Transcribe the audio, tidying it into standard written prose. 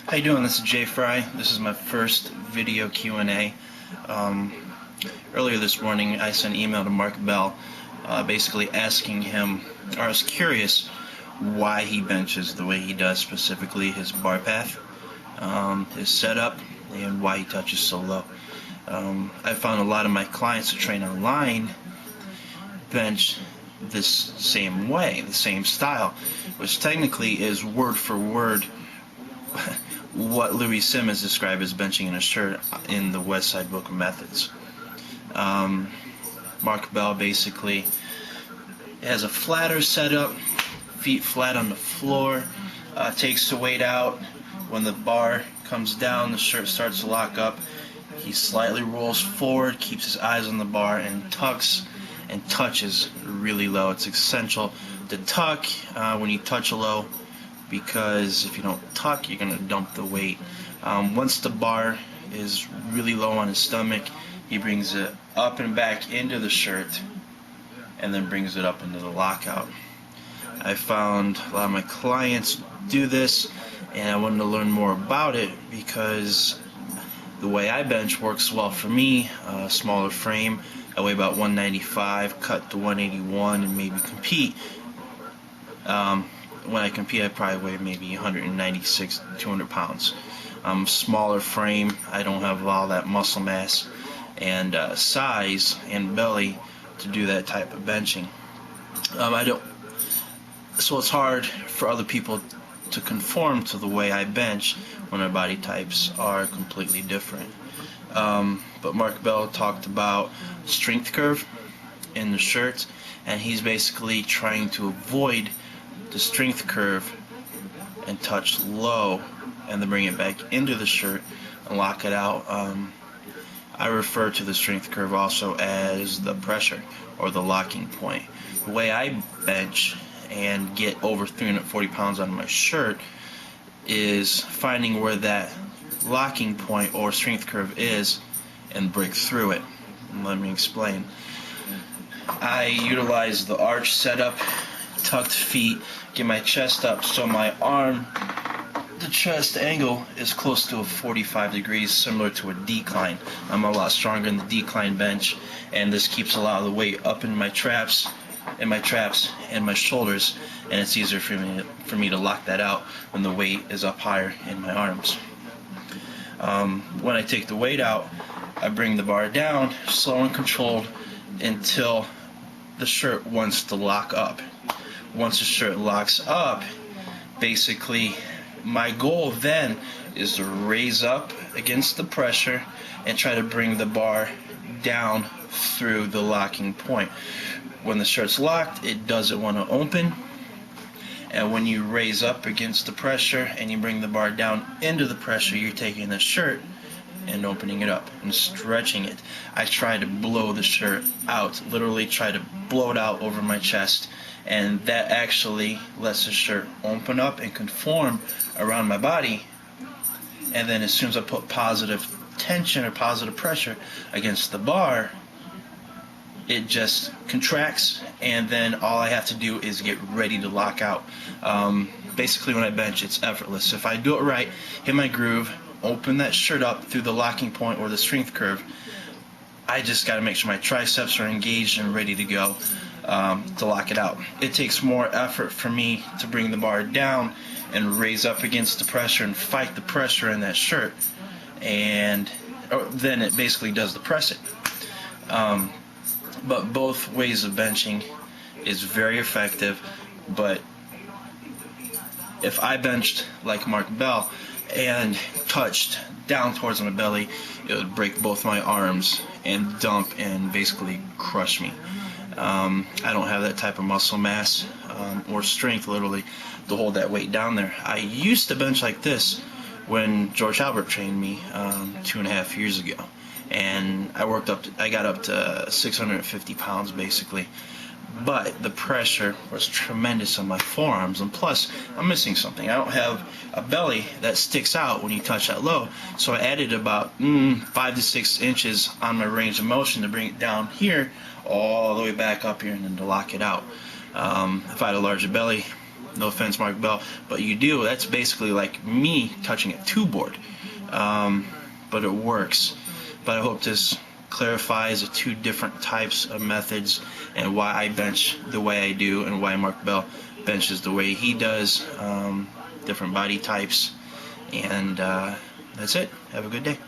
How you doing? This is Jay Fry. This is my first video Q&A. Earlier this morning I sent an email to Mark Bell basically asking him, or I was curious why he benches the way he does, specifically his bar path, his setup, and why he touches so low. I found a lot of my clients who train online bench this same way, the same style, which technically is word for word what Louis Simmons described as benching in a shirt in the West Side Book of Methods. Mark Bell basically has a flatter setup, feet flat on the floor, takes the weight out. When the bar comes down, the shirt starts to lock up. He slightly rolls forward, keeps his eyes on the bar, and tucks and touches really low. It's essential to tuck when you touch low, because if you don't tuck, you're going to dump the weight. Once the bar is really low on his stomach, he brings it up and back into the shirt and then brings it up into the lockout. I found a lot of my clients do this, and I wanted to learn more about it because the way I bench works well for me. Smaller frame, I weigh about 195, cut to 181, and maybe compete. When I compete, I probably weigh maybe 196, 200 pounds. Smaller frame, I don't have all that muscle mass and size and belly to do that type of benching. So it's hard for other people to conform to the way I bench when our body types are completely different. But Mark Bell talked about strength curve in the shirt, and he's basically trying to avoid the strength curve and touch low and then bring it back into the shirt and lock it out. I refer to the strength curve also as the pressure or the locking point. The way I bench and get over 340 pounds on my shirt is finding where that locking point or strength curve is and break through it. And let me explain. I utilize the arch setup, tucked feet, get my chest up so my arm, the chest angle is close to a 45 degrees, similar to a decline. I'm a lot stronger in the decline bench, and this keeps a lot of the weight up in my traps and my shoulders, and it's easier for me to lock that out when the weight is up higher in my arms. When I take the weight out, I bring the bar down, slow and controlled, until the shirt wants to lock up. Once the shirt locks up, basically my goal then is to raise up against the pressure and try to bring the bar down through the locking point. When the shirt's locked, it doesn't want to open, and when you raise up against the pressure and you bring the bar down into the pressure, you're taking the shirt and opening it up and stretching it. I try to blow the shirt out, literally try to blow it out over my chest, and that actually lets the shirt open up and conform around my body. And then as soon as I put positive tension or positive pressure against the bar, it just contracts, and then all I have to do is get ready to lock out. Basically when I bench, it's effortless. If I do it right, hit my groove, open that shirt up through the locking point or the strength curve, I just got to make sure my triceps are engaged and ready to go to lock it out. It takes more effort for me to bring the bar down and raise up against the pressure and fight the pressure in that shirt, and then it basically does the pressing. But both ways of benching is very effective. But if I benched like Mark Bell and touched down towards my belly, it would break both my arms and dump and basically crush me. I don't have that type of muscle mass or strength, literally, to hold that weight down there. I used to bench like this when George Albert trained me 2.5 years ago, and I got up to 650 pounds basically. But the pressure was tremendous on my forearms, and plus I'm missing something. I don't have a belly that sticks out when you touch that low, so I added about 5 to 6 inches on my range of motion to bring it down here all the way back up here and then to lock it out. If I had a larger belly, No offense, Mark Bell, but you do. That's basically like me touching a two board, but it works. But I hope this clarifies the two different types of methods and why I bench the way I do and why Mark Bell benches the way he does, different body types. And that's it. Have a good day.